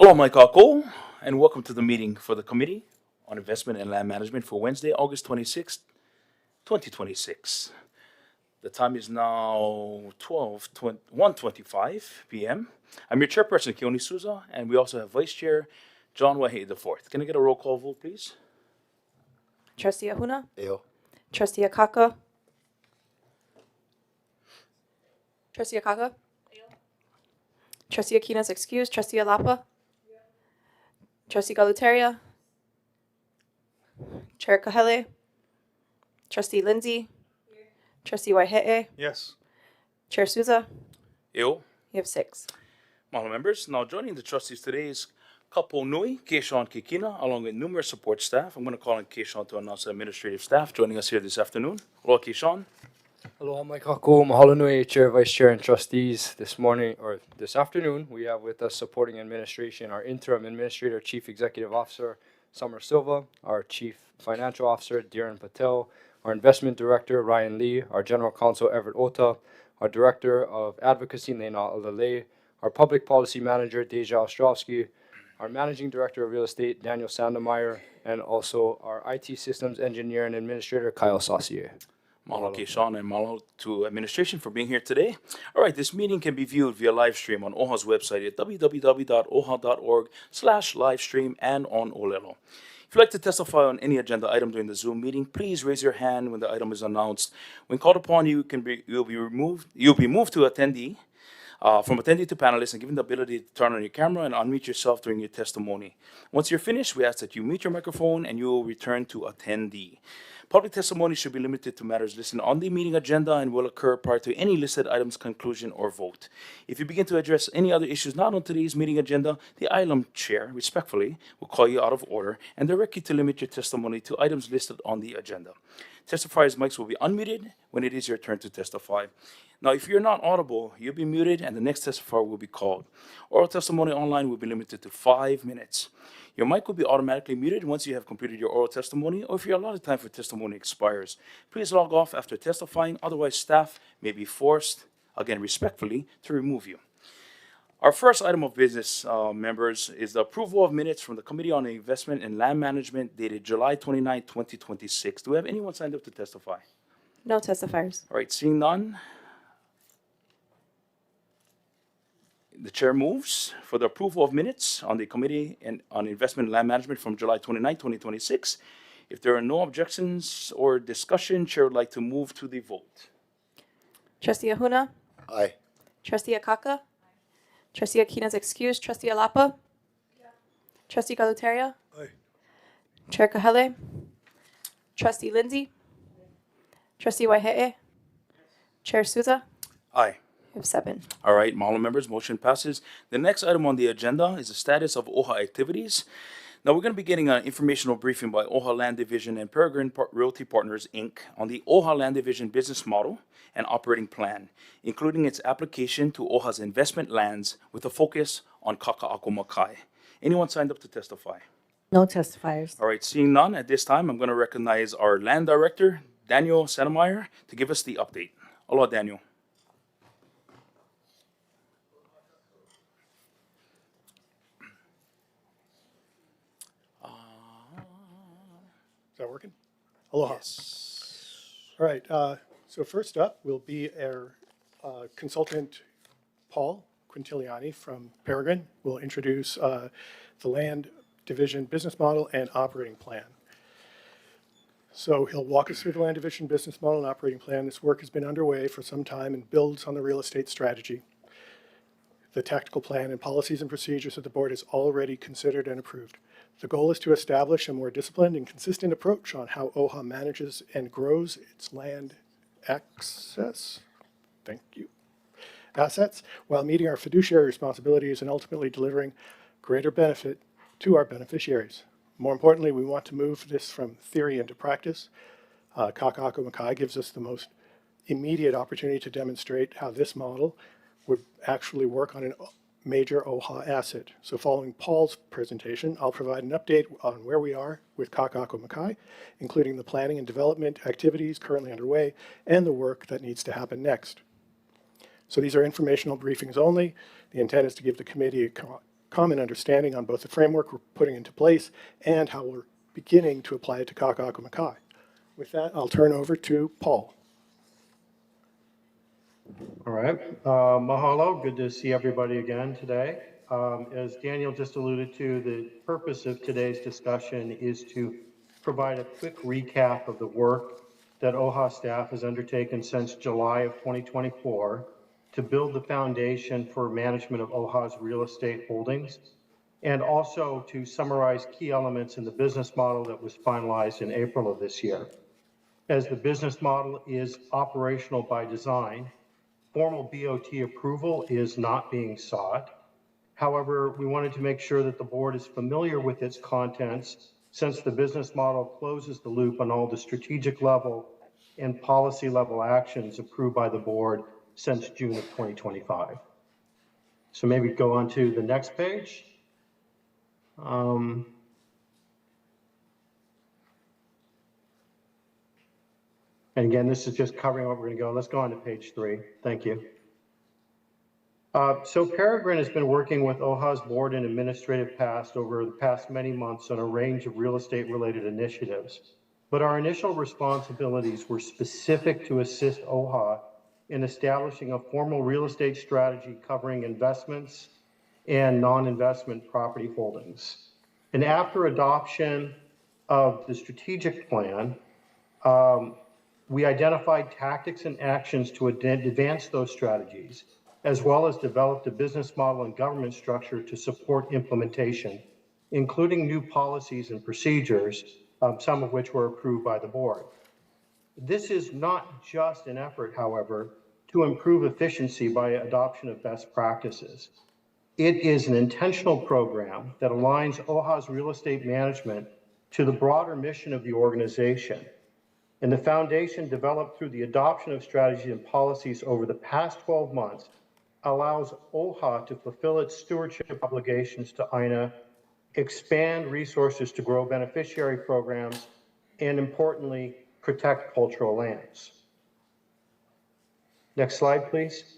Aloha mai kākou, and welcome to the meeting for the Committee on Investment and Land Management for Wednesday, August 26th, 2026. The time is now 1:25 p.m. I'm your chairperson, Keone Souza, and we also have Vice Chair John Wahe IV. Can I get a roll call vote, please? Trustee Ahuna? Eo. Trustee Akaka? Trustee Akaka? Trustee Akina's excused. Trustee Alapa? Trustee Galuteria? Chair Kahele? Trustee Lindsay? Trustee Waihe'e? Yes. Chair Souza? Eu. You have 6. Mahalo members. Now joining the trustees today is Kapo Nui, Keishawn Kikina, along with numerous support staff. I'm going to call on Keishawn to announce the administrative staff joining us here this afternoon. Aloha, Keishawn. Aloha mai kākou, mahalo nui, Chair, Vice Chair, and Trustees. This afternoon, we have with us supporting administration our Interim Administrator, Chief Executive Officer, Summer Silva, our Chief Financial Officer, Dhiren Patel, our Investment Director, Ryan Lee, our General Counsel, Everett Ota, our Director of Advocacy, Lena Alalei, our Public Policy Manager, Deja Ostrovsky, our Managing Director of Real Estate, Daniel Sandemeyer, and also our IT Systems Engineer and Administrator, Kyle Saucier. Mahalo, Keishawn, and mahalo to administration for being here today. All right, this meeting can be viewed via live stream on OHA's website at www.oha.org/livestream and on Olelo. If you'd like to testify on any agenda item during the Zoom meeting, please raise your hand when the item is announced. When called upon, you'll be moved to attendee. From attendee to panelist and given the ability to turn on your camera and unmute yourself during your testimony. Once you're finished, we ask that you mute your microphone and you will return to attendee. Public testimony should be limited to matters listed on the meeting agenda and will occur prior to any listed item's conclusion or vote. If you begin to address any other issues not on today's meeting agenda, the ILM chair, respectfully, will call you out of order and direct you to limit your testimony to items listed on the agenda. Testifiers' mics will be unmuted when it is your turn to testify. Now, if you're not audible, you'll be muted and the next testifier will be called. Oral testimony online will be limited to 5 minutes. Your mic will be automatically muted once you have completed your oral testimony, or if your allotted time for testimony expires. Please log off after testifying, otherwise staff may be forced, again respectfully, to remove you. Our first item of business, members, is the approval of minutes from the Committee on Investment and Land Management dated July 29, 2026. Do we have anyone signed up to testify? No testifiers. All right, seeing none. The chair moves for the approval of minutes on the Committee on Investment and Land Management from July 29, 2026. If there are no objections or discussion, chair would like to move to the vote. Trustee Ahuna? Aye. Trustee Akaka? Trustee Akina's excused. Trustee Alapa? Trustee Galuteria? Aye. Chair Kahele? Trustee Lindsay? Trustee Waihe'e? Chair Souza? Aye. You have 7. All right, mahalo members, motion passes. The next item on the agenda is the status of OHA Activities. Now, we're going to be getting an informational briefing by OHA Land Division and Peregrine Realty Partners, Inc. on the OHA Land Division business model and operating plan, including its application to OHA's investment lands with a focus on Kakaʻako Makai. Anyone signed up to testify? No testifiers. All right, seeing none, at this time, I'm going to recognize our Land Director, Daniel Sandemeyer, to give us the update. Aloha, Daniel. Is that working? Aloha. Yes. All right. So first up will be our consultant, Paul Quintiliani from Peregrine. Will introduce the Land Division business model and operating plan. So he'll walk us through the Land Division business model and operating plan. This work has been underway for some time and builds on the real estate strategy. The tactical plan and policies and procedures that the board has already considered and approved. The goal is to establish a more disciplined and consistent approach on how OHA manages and grows its land assets while meeting our fiduciary responsibilities and ultimately delivering greater benefit to our beneficiaries. More importantly, we want to move this from theory into practice. Kakaʻako Makai gives us the most immediate opportunity to demonstrate how this model would actually work on a major OHA asset. So following Paul's presentation, I'll provide an update on where we are with Kakaʻako Makai, including the planning and development activities currently underway and the work that needs to happen next. So these are informational briefings only. The intent is to give the committee common understanding on both the framework we're putting into place and how we're beginning to apply it to Kakaʻako Makai. With that, I'll turn over to Paul. All right, mahalo, good to see everybody again today. As Daniel just alluded to, the purpose of today's discussion is to provide a quick recap of the work that OHA staff has undertaken since July of 2024 to build the foundation for management of OHA's real estate holdings, and also to summarize key elements in the business model that was finalized in April of this year. As the business model is operational by design, formal BOT approval is not being sought. However, we wanted to make sure that the board is familiar with its contents, since the business model closes the loop on all the strategic level and policy level actions approved by the board since June of 2025. So maybe go on to the next page. And again, this is just covering what we're going to go. Let's go on to page 3. Thank you. So Peregrine has been working with OHA's board and administrative past over the past many months on a range of real estate related initiatives. But our initial responsibilities were specific to assist OHA in establishing a formal real estate strategy covering investments and non-investment property holdings. And after adoption of the strategic plan, we identified tactics and actions to advance those strategies, as well as developed a business model and government structure to support implementation, including new policies and procedures, some of which were approved by the board. This is not just an effort, however, to improve efficiency by adoption of best practices. It is an intentional program that aligns OHA's real estate management to the broader mission of the organization. And the foundation developed through the adoption of strategies and policies over the past 12 months allows OHA to fulfill its stewardship obligations to INA, expand resources to grow beneficiary programs, and importantly, protect cultural lands. Next slide, please.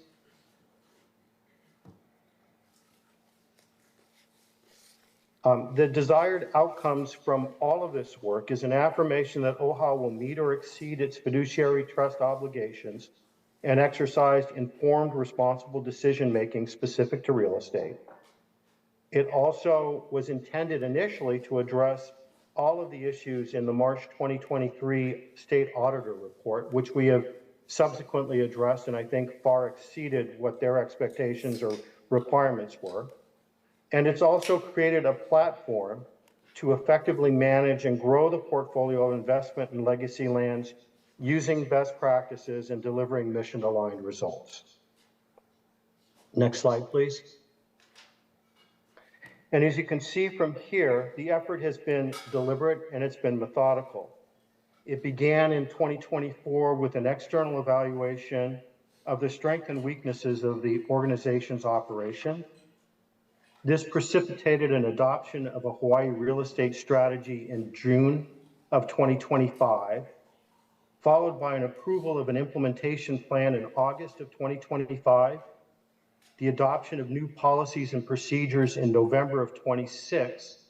The desired outcomes from all of this work is an affirmation that OHA will meet or exceed its fiduciary trust obligations and exercise informed, responsible decision-making specific to real estate. It also was intended initially to address all of the issues in the March 2023 State Auditor Report, which we have subsequently addressed and I think far exceeded what their expectations or requirements were. And it's also created a platform to effectively manage and grow the portfolio of investment in legacy lands using best practices and delivering mission-aligned results. Next slide, please. And as you can see from here, the effort has been deliberate and it's been methodical. It began in 2024 with an external evaluation of the strengths and weaknesses of the organization's operation. This precipitated an adoption of a Hawaii real estate strategy in June of 2025, followed by an approval of an implementation plan in August of 2025, the adoption of new policies and procedures in November of 26,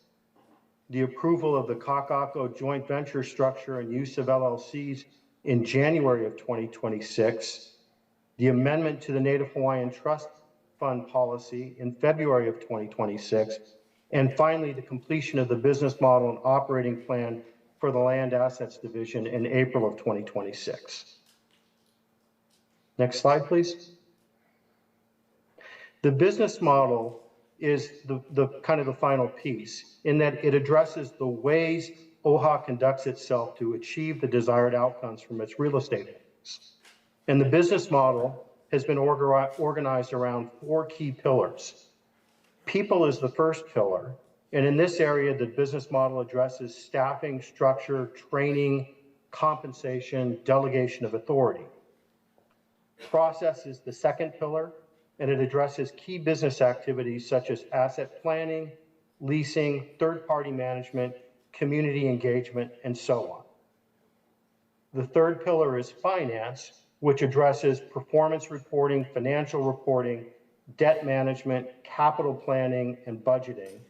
the approval of the Kakaʻako joint venture structure and use of LLCs in January of 2026, the amendment to the Native Hawaiian Trust Fund policy in February of 2026, and finally the completion of the business model and operating plan for the Land Assets Division in April of 2026. Next slide, please. The business model is the kind of the final piece in that it addresses the ways OHA conducts itself to achieve the desired outcomes from its real estate holdings. And the business model has been organized around 4 key pillars. People is the first pillar, and in this area, the business model addresses staffing, structure, training, compensation, delegation of authority. Process is the second pillar, and it addresses key business activities such as asset planning, leasing, third-party management, community engagement, and so on. The third pillar is finance, which addresses performance reporting, financial reporting, debt management, capital planning, and budgeting.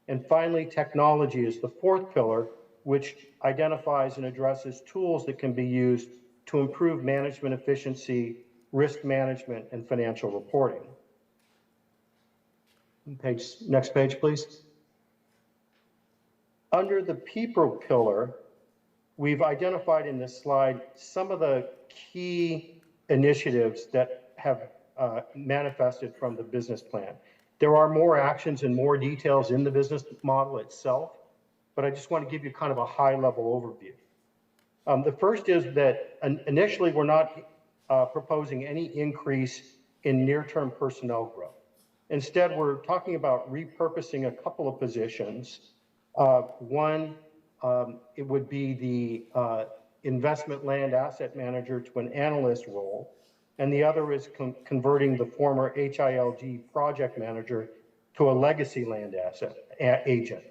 And finally, technology is the fourth pillar, which identifies and addresses tools that can be used to improve management efficiency, risk management, and financial reporting. Next page, please. Under the people pillar, we've identified in this slide some of the key initiatives that have manifested from the business plan. There are more actions and more details in the business model itself, but I just want to give you kind of a high-level overview. The first is that initially we're not proposing any increase in near-term personnel growth. Instead, we're talking about repurposing a couple of positions. One, it would be the investment land asset manager to an analyst role, and the other is converting the former HILD project manager to a legacy land asset agent.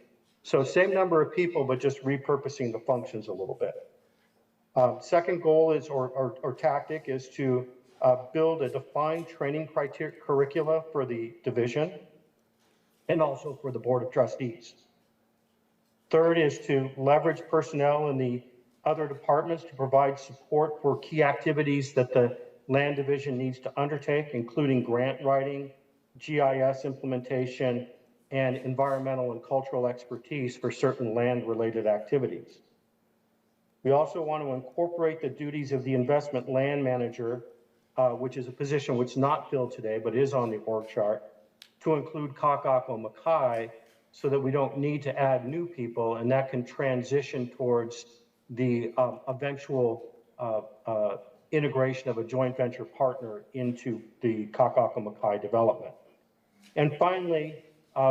So same number of people, but just repurposing the functions a little bit. Second goal is, or tactic, is to build a defined training curricula for the division and also for the Board of Trustees. Third is to leverage personnel in the other departments to provide support for key activities that the Land Division needs to undertake, including grant writing, GIS implementation, and environmental and cultural expertise for certain land-related activities. We also want to incorporate the duties of the investment land manager, which is a position which is not filled today, but is on the org chart, to include Kakaʻako Makai, so that we don't need to add new people, and that can transition towards the eventual integration of a joint venture partner into the Kakaʻako Makai development. And finally,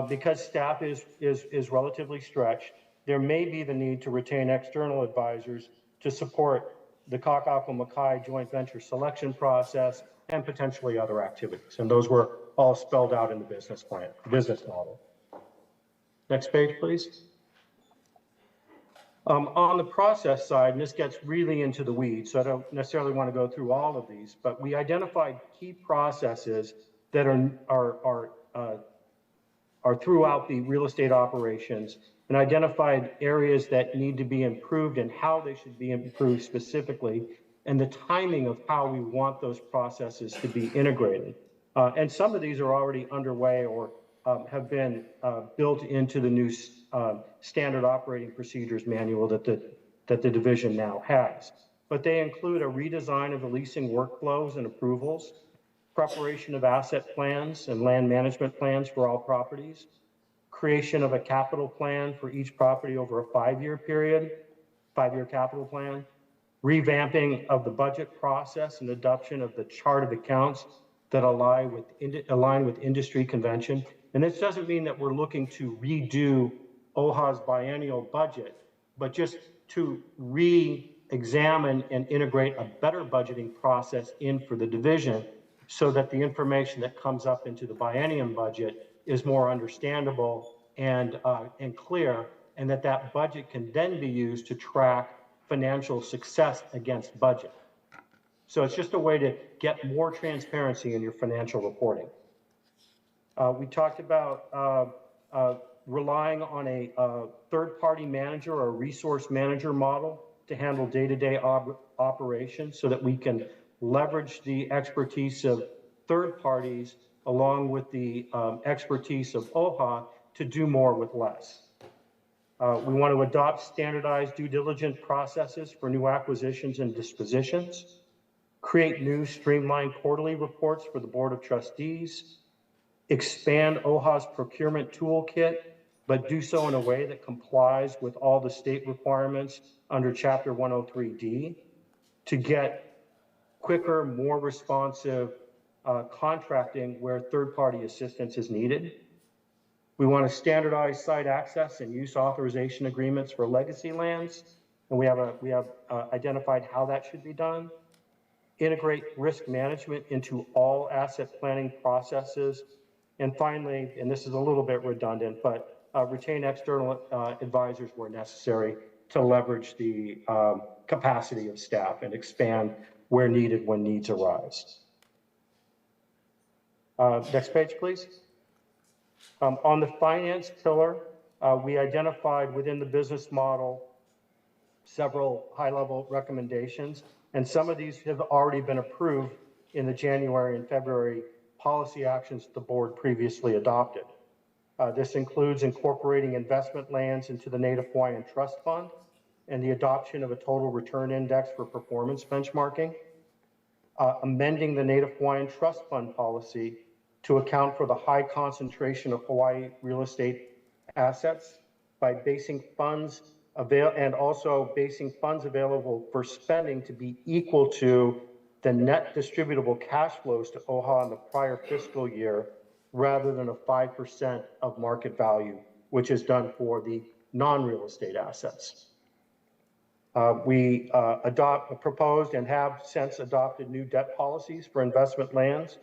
because staff is relatively stretched, there may be the need to retain external advisors to support the Kakaʻako Makai joint venture selection process and potentially other activities. And those were all spelled out in the business plan, business model. Next page, please. On the process side, and this gets really into the weeds, so I don't necessarily want to go through all of these, but we identified key processes that are throughout the real estate operations, and identified areas that need to be improved and how they should be improved specifically, and the timing of how we want those processes to be integrated. And some of these are already underway or have been built into the new standard operating procedures manual that the division now has. But they include a redesign of the leasing workflows and approvals, preparation of asset plans and land management plans for all properties, creation of a capital plan for each property over a 5-year period, 5-year capital plan, revamping of the budget process and adoption of the chart of accounts that align with industry convention. And this doesn't mean that we're looking to redo OHA's biennial budget, but just to re-examine and integrate a better budgeting process in for the division so that the information that comes up into the biennium budget is more understandable and clear, and that budget can then be used to track financial success against budget. So it's just a way to get more transparency in your financial reporting. We talked about relying on a third-party manager or a resource manager model to handle day-to-day operations so that we can leverage the expertise of third parties along with the expertise of OHA to do more with less. We want to adopt standardized due diligence processes for new acquisitions and dispositions, create new streamlined quarterly reports for the Board of Trustees, expand OHA's procurement toolkit, but do so in a way that complies with all the state requirements under Chapter 103D to get quicker, more responsive contracting where third-party assistance is needed. We want to standardize site access and use authorization agreements for legacy lands, and we have identified how that should be done. Integrate risk management into all asset planning processes. And finally, and this is a little bit redundant, but retain external advisors where necessary to leverage the capacity of staff and expand where needed when needs arise. Next page, please. On the finance pillar, we identified within the business model several high-level recommendations, and some of these have already been approved in the January and February policy actions the board previously adopted. This includes incorporating investment lands into the Native Hawaiian Trust Fund and the adoption of a total return index for performance benchmarking, amending the Native Hawaiian Trust Fund policy to account for the high concentration of Hawaii real estate assets by basing funds available for spending to be equal to the net distributable cash flows to OHA in the prior fiscal year, rather than a 5% of market value, which is done for the non-real estate assets. We proposed and have since adopted new debt policies for investment lands,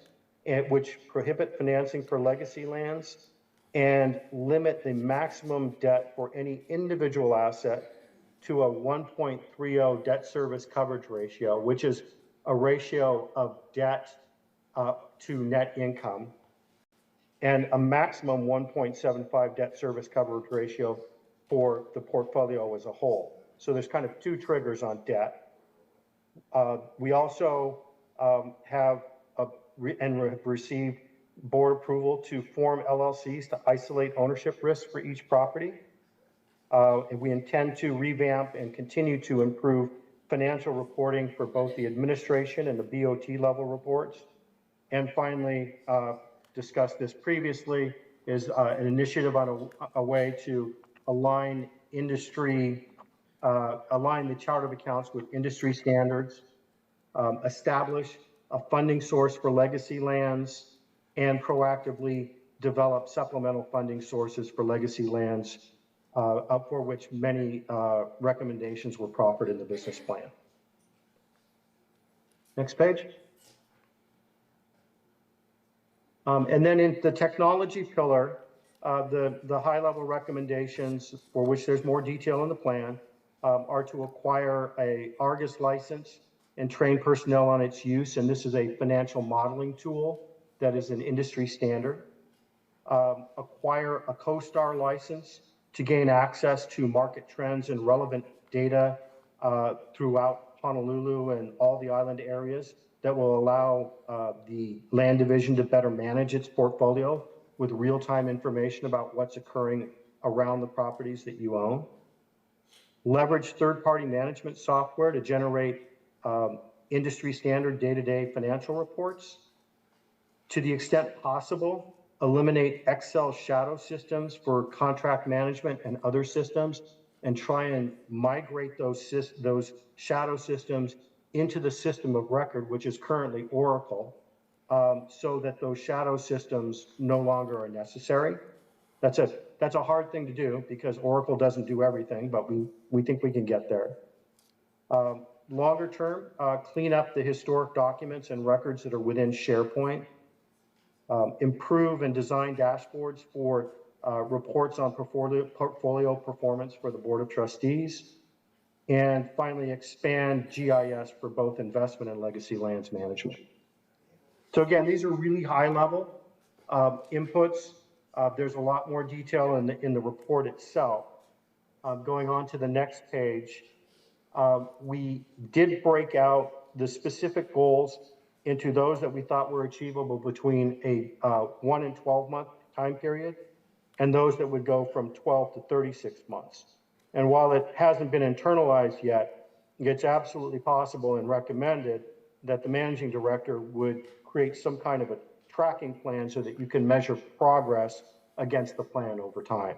which prohibit financing for legacy lands and limit the maximum debt for any individual asset to a 1.30 debt service coverage ratio, which is a ratio of debt to net income, and a maximum 1.75 debt service coverage ratio for the portfolio as a whole. So there's kind of two triggers on debt. We also have received board approval to form LLCs to isolate ownership risks for each property. And we intend to revamp and continue to improve financial reporting for both the administration and the BOT level reports. And finally, discussed this previously, is an initiative on a way to align industry, align the chart of accounts with industry standards, establish a funding source for legacy lands, and proactively develop supplemental funding sources for legacy lands, for which many recommendations were proffered in the business plan. Next page. And then in the technology pillar, the high-level recommendations, for which there's more detail in the plan, are to acquire a Argus license and train personnel on its use, and this is a financial modeling tool that is an industry standard. Acquire a CoStar license to gain access to market trends and relevant data throughout Honolulu and all the island areas that will allow the Land Division to better manage its portfolio with real-time information about what's occurring around the properties that you own. Leverage third-party management software to generate industry standard day-to-day financial reports. To the extent possible, eliminate Excel shadow systems for contract management and other systems, and try and migrate those shadow systems into the system of record, which is currently Oracle, so that those shadow systems no longer are necessary. That's a hard thing to do because Oracle doesn't do everything, but we think we can get there. Longer term, clean up the historic documents and records that are within SharePoint. Improve and design dashboards for reports on portfolio performance for the Board of Trustees. And finally, expand GIS for both investment and legacy lands management. So again, these are really high level inputs. There's a lot more detail in the report itself. Going on to the next page, we did break out the specific goals into those that we thought were achievable between a 1 and 12 month time period, and those that would go from 12 to 36 months. And while it hasn't been internalized yet, it's absolutely possible and recommended that the managing director would create some kind of a tracking plan so that you can measure progress against the plan over time.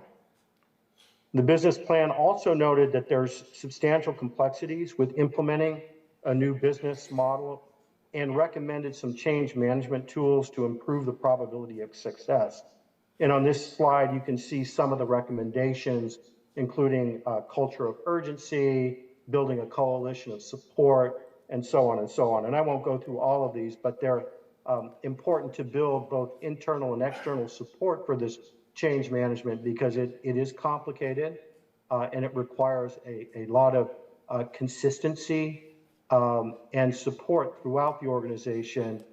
The business plan also noted that there's substantial complexities with implementing a new business model and recommended some change management tools to improve the probability of success. And on this slide, you can see some of the recommendations, including a culture of urgency, building a coalition of support, and so on and so on. And I won't go through all of these, but they're important to build both internal and external support for this change management because it is complicated and it requires a lot of consistency and support throughout the organization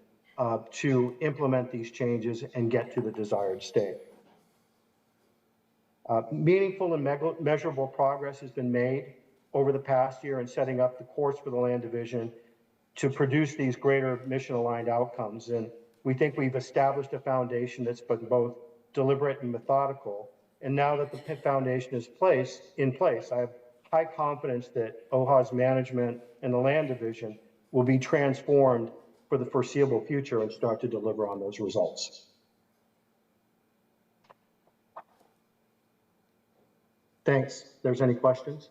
to implement these changes and get to the desired state. Meaningful and measurable progress has been made over the past year in setting up the course for the Land Division to produce these greater mission-aligned outcomes. And we think we've established a foundation that's been both deliberate and methodical. And now that the foundation is in place, I have high confidence that OHA's management and the Land Division will be transformed for the foreseeable future and start to deliver on those results. Thanks. If there's any questions?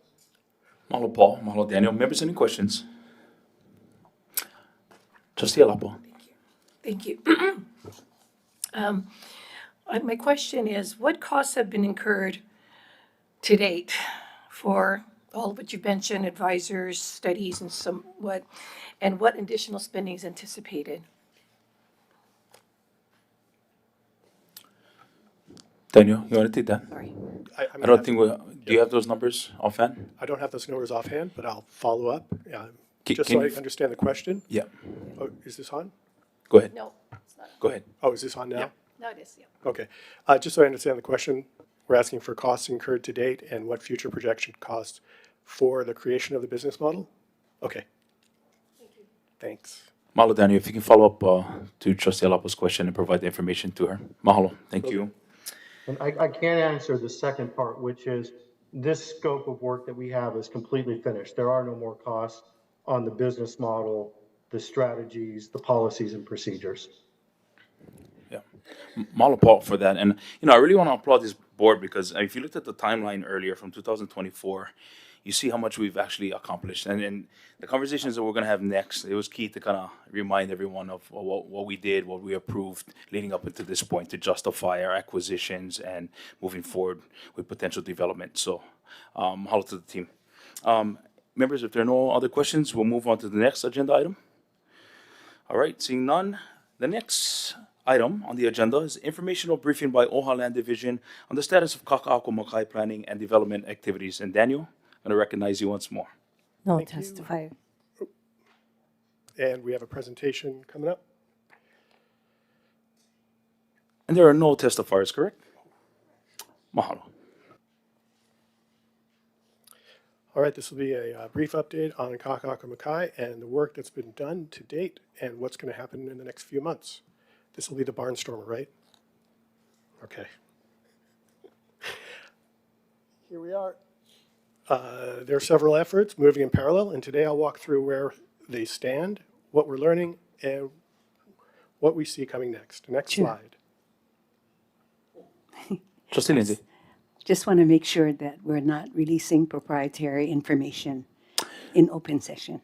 Mahalo Paul, mahalo Daniel. Members, any questions? Trustee Alapo. Thank you. My question is, what costs have been incurred to date for all of what you've mentioned, advisors, studies, and what additional spending is anticipated? Daniel, you want to take that? Sorry. I don't think do you have those numbers offhand? I don't have those numbers offhand, but I'll follow up. Can Just so I you- understand the question. Yeah, Oh, is this on? go ahead. No, it's not. Go ahead. Oh, is this on now? Yeah. No, it is, yeah. Okay. Just so I understand the question, we're asking for costs incurred to date and what future projection costs for the creation of the business model? Okay. Thanks. Mahalo, Daniel. If you can follow up to Trustee Alapo's question and provide the information to her. Mahalo. Thank you. And I can't answer the second part, which is this scope of work that we have is completely finished. There are no more costs on the business model, the strategies, the policies and procedures. Yeah. Mahalo, Paul, for that. And, I really want to applaud this board because if you looked at the timeline earlier from 2024, you see how much we've actually accomplished. And the conversations that we're going to have next, it was key to kind of remind everyone of what we did, what we approved leading up into this point to justify our acquisitions and moving forward with potential development. So, mahalo to the team. Members, if there are no other questions, we'll move on to the next agenda item. All right, seeing none, the next item on the agenda is informational briefing by OHA Land Division on the status of Kakaʻako Makai planning and development activities. And Daniel, I'm going to recognize you once more. No Thank you. testify. And we have a presentation coming up. And there are no testifiers, correct? Mahalo. All right, this will be a brief update on Kakaʻako Makai and the work that's been done to date and what's going to happen in the next few months. This will be the barnstormer, right? Okay. Here we are. There are several efforts moving in parallel, and today I'll walk through where they stand, what we're learning, and what we see coming next. Next Sure. slide. Trustee Lindsay. Just want to make sure that we're not releasing proprietary information in open session.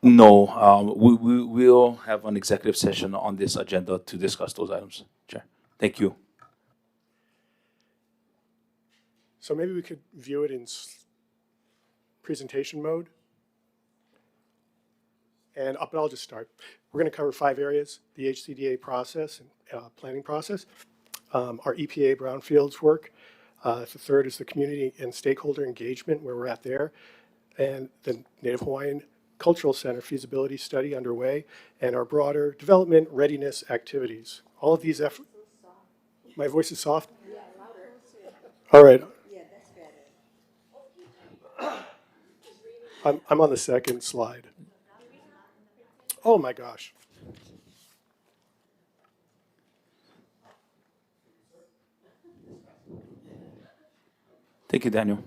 No, we will have an executive session on this agenda to discuss those items. Chair. Thank you. So maybe we could view it in presentation mode. And I'll just start. We're going to cover 5 areas: the HCDA process and planning process, our EPA brownfields work. The third is the community and stakeholder engagement, where we're at there, and the Native Hawaiian Cultural Center feasibility study underway, and our broader development readiness activities. All of these efforts. My voice is soft? Yeah, louder. All right. Yeah, that's better. I'm on the second slide. Oh my gosh. Thank you, Daniel.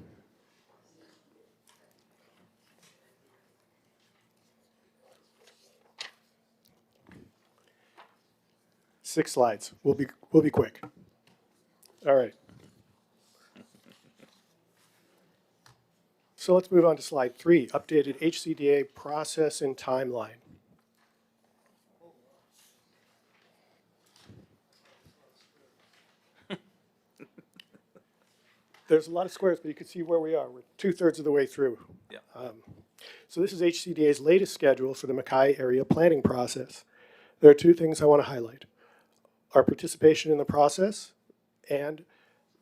Six slides. We'll be quick. All right. So let's move on to slide 3, updated HCDA process and timeline. There's a lot of squares, but you can see where we are. We're 2/3 of the way through. Yeah. So this is HCDA's latest schedule for the Makai area planning process. There are 2 things I want to highlight: our participation in the process and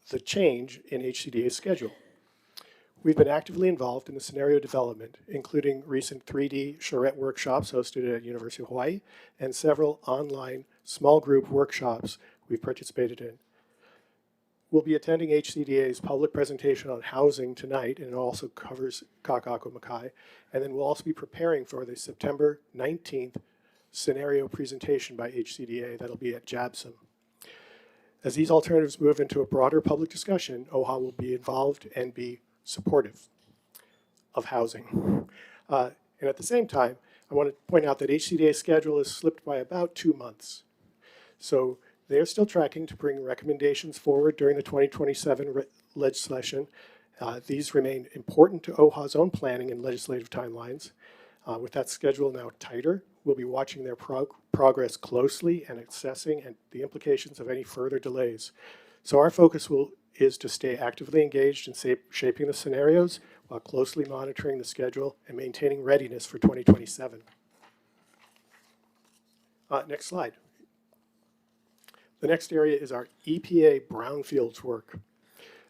the change in HCDA's schedule. We've been actively involved in the scenario development, including recent 3D charrette workshops hosted at University of Hawaii and several online small group workshops we've participated in. We'll be attending HCDA's public presentation on housing tonight, and it also covers Kakaʻako Makai. And then we'll also be preparing for the September 19th scenario presentation by HCDA that'll be at JABSOM. As these alternatives move into a broader public discussion, OHA will be involved and be supportive of housing. And at the same time, I want to point out that HCDA's schedule is slipped by about 2 months. So they are still tracking to bring recommendations forward during the 2027 legislation. These remain important to OHA's own planning and legislative timelines. With that schedule now tighter, we'll be watching their progress closely and assessing the implications of any further delays. So our focus is to stay actively engaged in shaping the scenarios while closely monitoring the schedule and maintaining readiness for 2027. Next slide. The next area is our EPA brownfields work.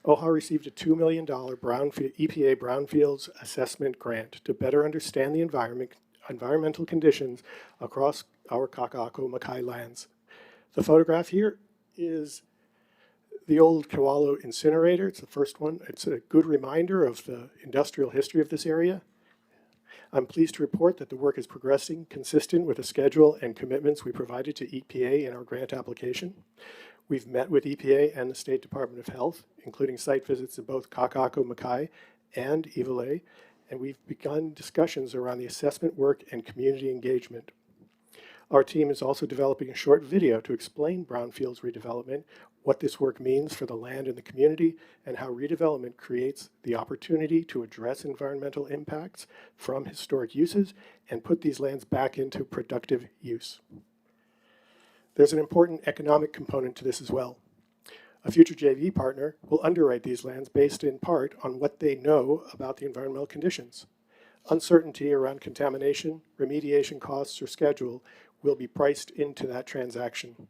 OHA received a $2 million EPA brownfields assessment grant to better understand the environmental conditions across our Kakaʻako Makai lands. The photograph here is the old Kewalo incinerator. It's the first one. It's a good reminder of the industrial history of this area. I'm pleased to report that the work is progressing consistent with the schedule and commitments we provided to EPA in our grant application. We've met with EPA and the State Department of Health, including site visits to both Kakaʻako Makai and Iwalei, and we've begun discussions around the assessment work and community engagement. Our team is also developing a short video to explain brownfields redevelopment, what this work means for the land and the community, and how redevelopment creates the opportunity to address environmental impacts from historic uses and put these lands back into productive use. There's an important economic component to this as well. A future JV partner will underwrite these lands based in part on what they know about the environmental conditions. Uncertainty around contamination, remediation costs, or schedule will be priced into that transaction.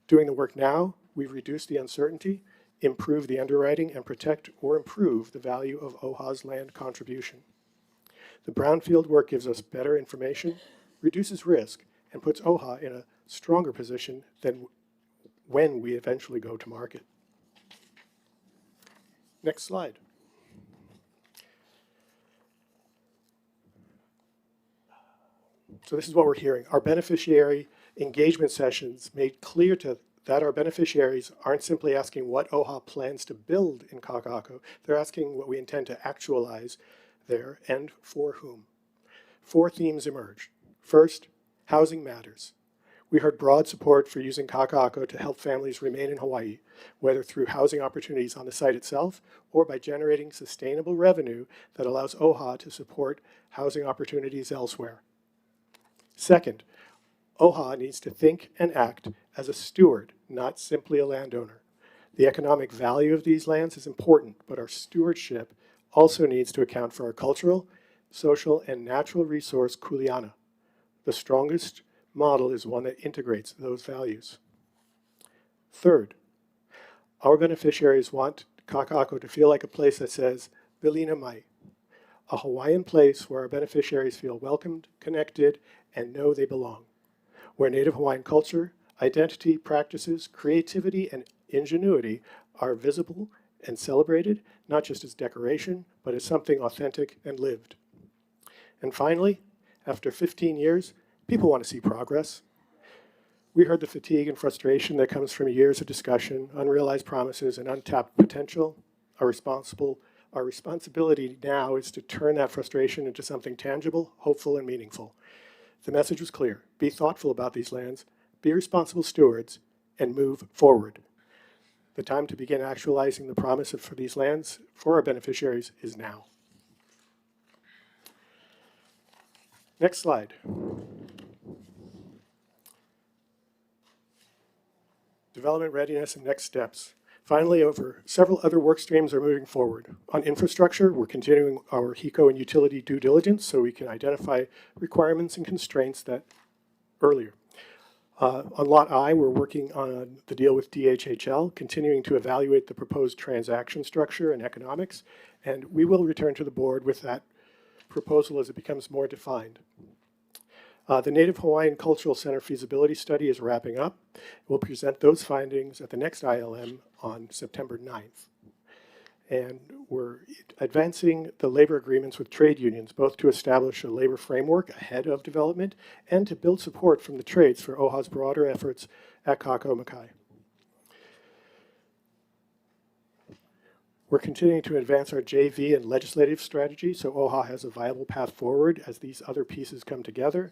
Doing the work now, we've reduced the uncertainty, improved the underwriting, and protect or improve the value of OHA's land contribution. The brownfield work gives us better information, reduces risk, and puts OHA in a stronger position than when we eventually go to market. Next slide. So this is what we're hearing. Our beneficiary engagement sessions made clear that our beneficiaries aren't simply asking what OHA plans to build in Kakaʻako. They're asking what we intend to actualize there and for whom. 4 themes emerged. First, housing matters. We heard broad support for using Kakaʻako to help families remain in Hawaii, whether through housing opportunities on the site itself or by generating sustainable revenue that allows OHA to support housing opportunities elsewhere. Second, OHA needs to think and act as a steward, not simply a landowner. The economic value of these lands is important, but our stewardship also needs to account for our cultural, social, and natural resource kuleana. The strongest model is one that integrates those values. Third, our beneficiaries want Kakaʻako to feel like a place that says, Bilina Mai, a Hawaiian place where our beneficiaries feel welcomed, connected, and know they belong, where Native Hawaiian culture, identity, practices, creativity, and ingenuity are visible and celebrated, not just as decoration, but as something authentic and lived. And finally, after 15 years, people want to see progress. We heard the fatigue and frustration that comes from years of discussion, unrealized promises, and untapped potential. Our responsibility now is to turn that frustration into something tangible, hopeful, and meaningful. The message was clear. Be thoughtful about these lands, be responsible stewards, and move forward. The time to begin actualizing the promise for these lands for our beneficiaries is now. Next slide. Development readiness and next steps. Finally, several other work streams are moving forward. On infrastructure, we're continuing our HECO and utility due diligence so we can identify requirements and constraints that earlier. On Lot I, we're working on the deal with DHHL, continuing to evaluate the proposed transaction structure and economics, and we will return to the board with that proposal as it becomes more defined. The Native Hawaiian Cultural Center feasibility study is wrapping up. We'll present those findings at the next ILM on September 9th. And we're advancing the labor agreements with trade unions, both to establish a labor framework ahead of development and to build support from the trades for OHA's broader efforts at Kakaʻako Makai. We're continuing to advance our JV and legislative strategy so OHA has a viable path forward as these other pieces come together.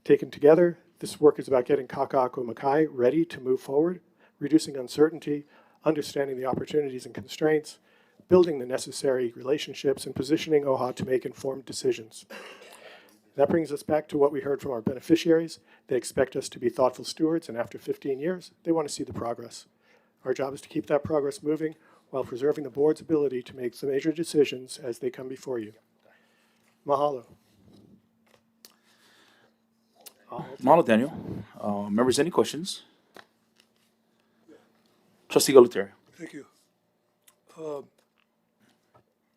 Taken together, this work is about getting Kakaʻako Makai ready to move forward, reducing uncertainty, understanding the opportunities and constraints, building the necessary relationships, and positioning OHA to make informed decisions. That brings us back to what we heard from our beneficiaries. They expect us to be thoughtful stewards, and after 15 years, they want to see the progress. Our job is to keep that progress moving while preserving the board's ability to make the major decisions as they come before you. Mahalo. Mahalo, Daniel. Members, any questions? Trustee Galutario. Thank you.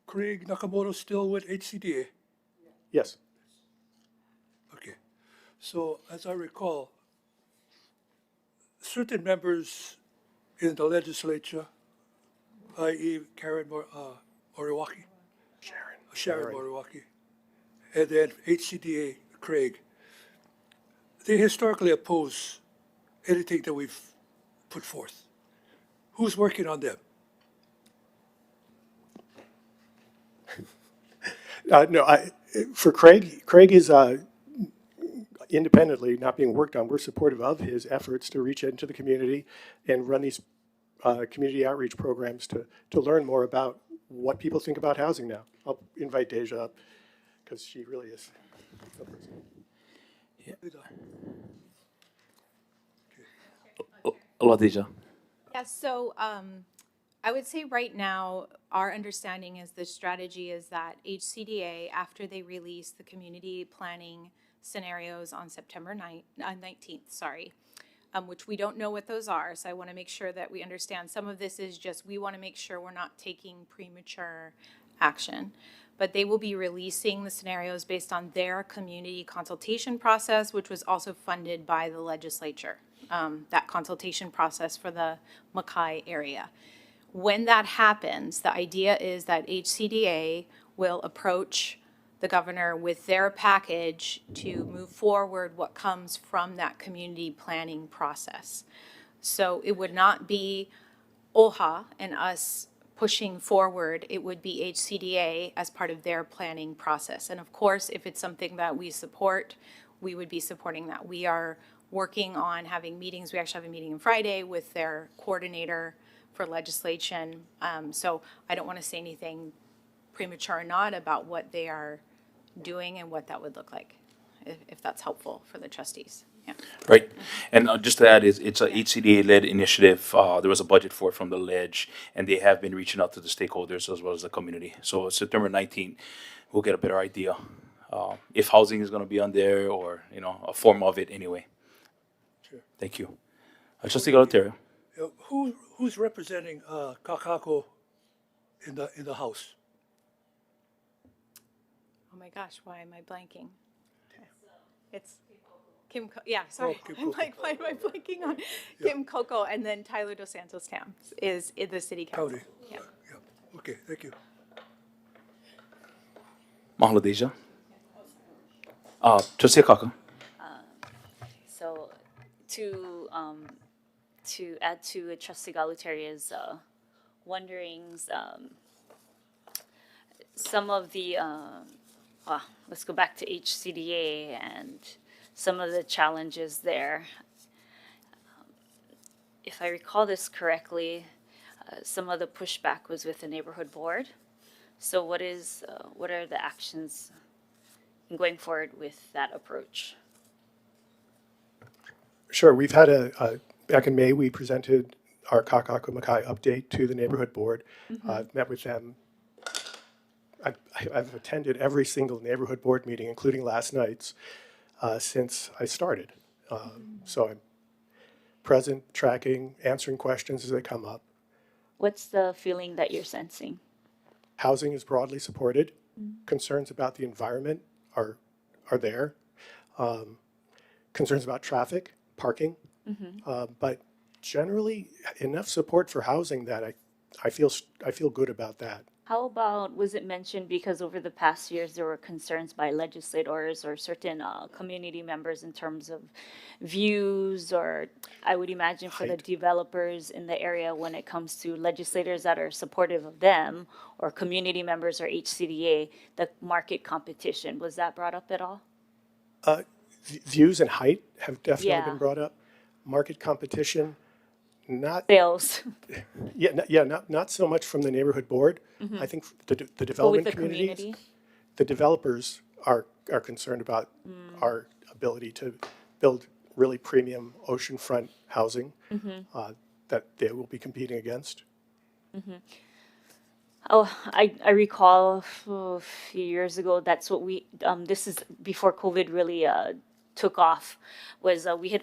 Craig Nakamoto still with HCDA? Yes. Okay. So as I recall, certain members in the legislature, i.e. Moriwaki, Sharon Moriwaki, and then HCDA Craig, they historically oppose anything that we've put forth. Who's working on them? For Craig is independently not being worked on. We're supportive of his efforts to reach into the community and run these community outreach programs to learn more about what people think about housing now. I'll invite Deja up because she really is. Yeah. Aloha, Deja. Yeah, so I would say right now, our understanding is the strategy is that HCDA, after they release the community planning scenarios on September 19th, which we don't know what those are, so I want to make sure that we understand. Some of this is just we want to make sure we're not taking premature action. But they will be releasing the scenarios based on their community consultation process, which was also funded by the legislature, that consultation process for the Makai area. When that happens, the idea is that HCDA will approach the governor with their package to move forward what comes from that community planning process. So it would not be OHA and us pushing forward, it would be HCDA as part of their planning process. And of course, if it's something that we support, we would be supporting that. We are working on having meetings. We actually have a meeting on Friday with their coordinator for legislation. So I don't want to say anything premature or not about what they are doing and what that would look like, if that's helpful for the trustees. Yeah. Right. And just to add, it's a HCDA-led initiative. There was a budget for it from the ledge, and they have been reaching out to the stakeholders as well as the community. So September 19th, we'll get a better idea if housing is going to be on there or, a form of it anyway. Sure. Thank you. Trustee Galutario. Who's representing Kakaʻako in the House? Oh my gosh, why am I blanking? It's Kim, sorry. Kim I'm like, why am I blanking on Kim Coco? And then Tyler Dos Santos Tam is in the city council. County. Yeah. Okay, thank you. Mahalo, Deja. Trustee Akaka. So to add to Trustee Galuteria's wonderings, some of the, let's go back to HCDA and some of the challenges there. If I recall this correctly, some of the pushback was with the neighborhood board. So what are the actions in going forward with that approach? Sure. We've had back in May, we presented our Kakaʻako Makai update to the neighborhood board. I've met with them. I've attended every single neighborhood board meeting, including last night's, since I started. So I'm present, tracking, answering questions as they come up. What's the feeling that you're sensing? Housing is broadly supported. Concerns about the environment are there. Concerns about traffic, parking, but generally enough support for housing that I feel good about that. How about, was it mentioned, because over the past years there were concerns by legislators or certain community members in terms of views, or I would imagine for the Height. developers in the area when it comes to legislators that are supportive of them or community members or HCDA, the market competition, was that brought up at all? Views and height have definitely Yeah. been brought up. Market competition, not Sales, not so much from the neighborhood board. I think the but with development the communities, community? the developers are concerned about our ability to build really premium oceanfront housing that they will be competing against. Oh, I recall a few years ago, that's what we, this is before COVID really took off, was we had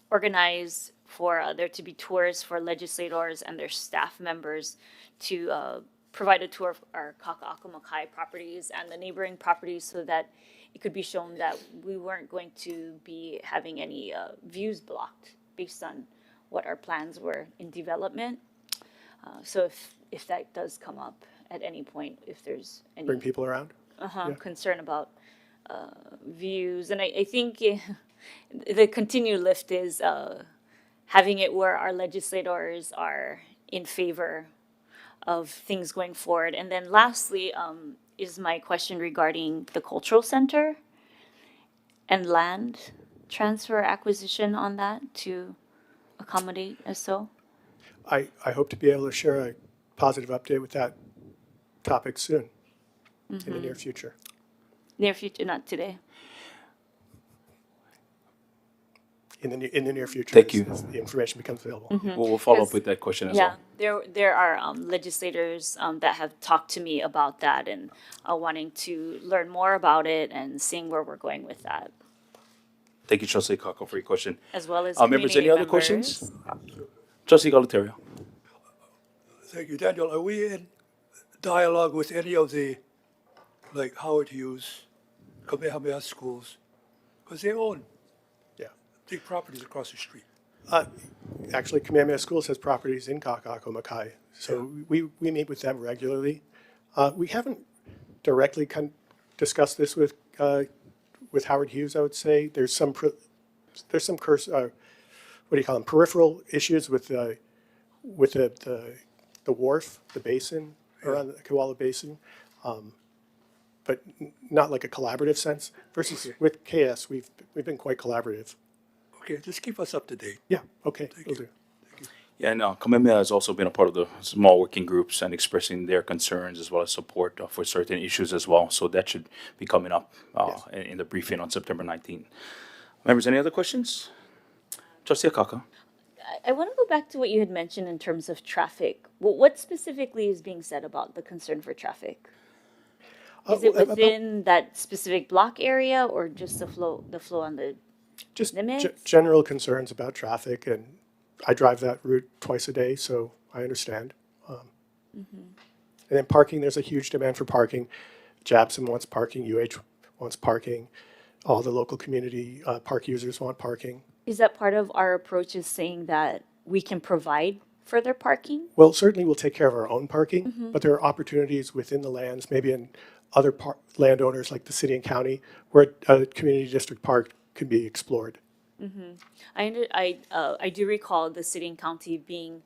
organized for there to be tours for legislators and their staff members to provide a tour of our Kakaʻako Makai properties and the neighboring properties so that it could be shown that we weren't going to be having any views blocked based on what our plans were in development. So if that does come up at any point, if there's any Bring people around. concern about views, and I think the continued lift is having it where our legislators are in favor of things going forward. And then lastly is my question regarding the cultural center and land transfer acquisition on that to accommodate as so. I hope to be able to share a positive update with that topic soon, in the near future. Near future, not today. In the near future, Thank you. as the information becomes available. We'll follow up Because- with that question as Yeah, well. there are legislators that have talked to me about that and wanting to learn more about it and seeing where we're going with that, Thank you, Trustee Kako, for your question. as well as Members, any community other members. questions? Trustee Galatario. Thank you, Daniel. Are we in dialogue with any of the, like Howard Hughes, Kamehameha schools? Because they own Yeah. big properties across the street. Actually, Kamehameha Schools has properties in Kakaʻako Makai, so we meet with them regularly. We haven't directly discussed this with Howard Hughes. I would say there's some what do you call them, peripheral issues with the wharf, the basin around the Koala Basin, but not like a collaborative sense. Versus with KS, we've been quite collaborative. Okay, just keep us up to date. Yeah. Okay. Will do. Yeah, and Kamehameha has also been a part of the small working groups and expressing their concerns as well as support for certain issues as well. So that should be coming up Yes. in the briefing on September 19th. Members, any other questions? Trustee Akaka. I want to go back to what you had mentioned in terms of traffic. What specifically is being said about the concern for traffic? Is it within that specific block area or just the flow on the Just Nimitz? general concerns about traffic, and I drive that route twice a day, so I understand. And then parking, there's a huge demand for parking. Jabson wants parking, UH wants parking, all the local community park users want parking. Is that part of our approach, is saying that we can provide further parking? Well, certainly we'll take care of our own parking, but there are opportunities within the lands, maybe in other landowners like the city and county, where a community district park can be explored. I do recall the city and county being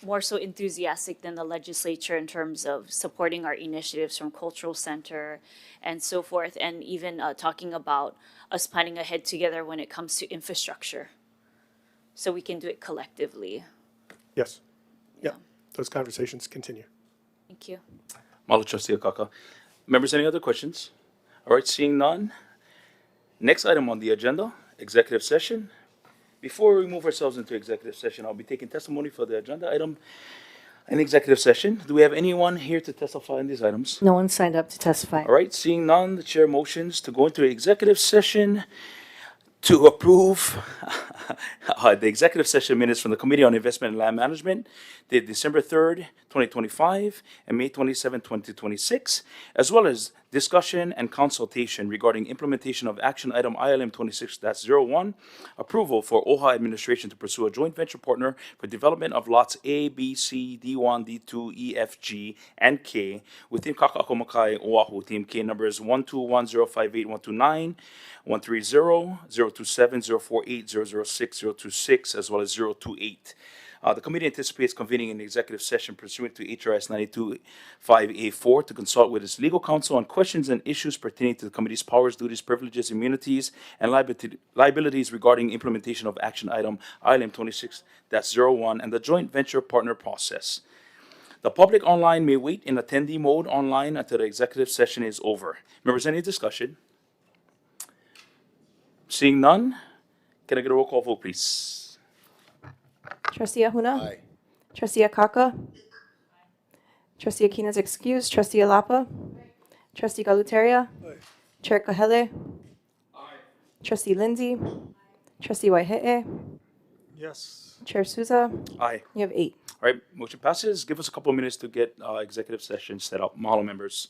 more so enthusiastic than the legislature in terms of supporting our initiatives from cultural center and so forth, and even talking about us planning ahead together when it comes to infrastructure, so we can do it collectively. Yes. Yeah. Those conversations continue. Thank you. Mahalo, Trustee Akaka. Members, any other questions? All right, seeing none. Next item on the agenda, executive session. Before we move ourselves into executive session, I'll be taking testimony for the agenda item. An executive session. Do we have anyone here to testify on these items? No one signed up to testify. All right, seeing none, the chair motions to go into executive session to approve the executive session minutes from the Committee on Investment and Land Management, dated December 3rd, 2025, and May 27, 2026, as well as discussion and consultation regarding implementation of action item ILM 26-01, approval for OHA administration to pursue a joint venture partner for development of lots A, B, C, D1, D2, E, F, G, and K within Kakaʻako Makai, Oahu, TMK numbers 121058129, 130, 027, 048, 006, 026, as well as 028. The committee anticipates convening an executive session pursuant to HRS 92.5A4 to consult with its legal counsel on questions and issues pertaining to the committee's powers, duties, privileges, immunities, and liabilities regarding implementation of action item ILM 26-01 and the joint venture partner process. The public online may wait in attendee mode online until the executive session is over. Members, any discussion? Seeing none, can I get a roll call vote, please? Trustee Ahuna? Aye. Trustee Akaka? Trustee Akina's excused. Trustee Alapa? Trustee Galuteria? Aye. Chair Kahele? Trustee Lindsay? Trustee Waihe'e? Yes. Chair Souza? Aye. You have 8. All right, motion passes. Give us a couple of minutes to get executive session set up. Mahalo, members.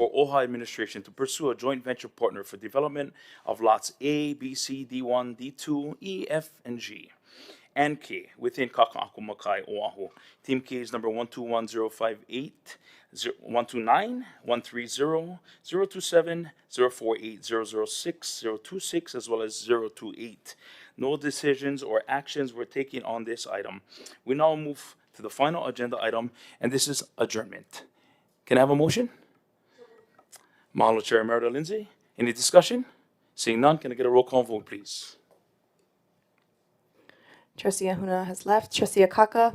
for OHA administration to pursue a joint venture partner for development of lots A, B, C, D1, D2, E, F, and G, and K within Kakaʻako Makai, Oahu. Team K is number 121058, 129, 130, 027, 048, 006, 026, as well as 028. No decisions or actions were taken on this item. We now move to the final agenda item, and this is adjournment. Can I have a motion? Mahalo, Chair Emerita Lindsay. Any discussion? Seeing none, can I get a roll call vote, please? Trustee Ahuna has left. Trustee Akaka.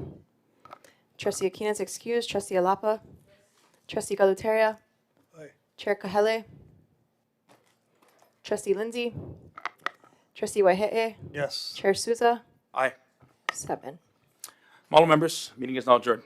Trustee Akina is excused. Trustee Alapa. Trustee Galuteria. Aye. Chair Kahele. Trustee Lindsay. Trustee Waihe'e. Yes. Chair Souza. Aye. 7. Mahalo, members. Meeting is now adjourned.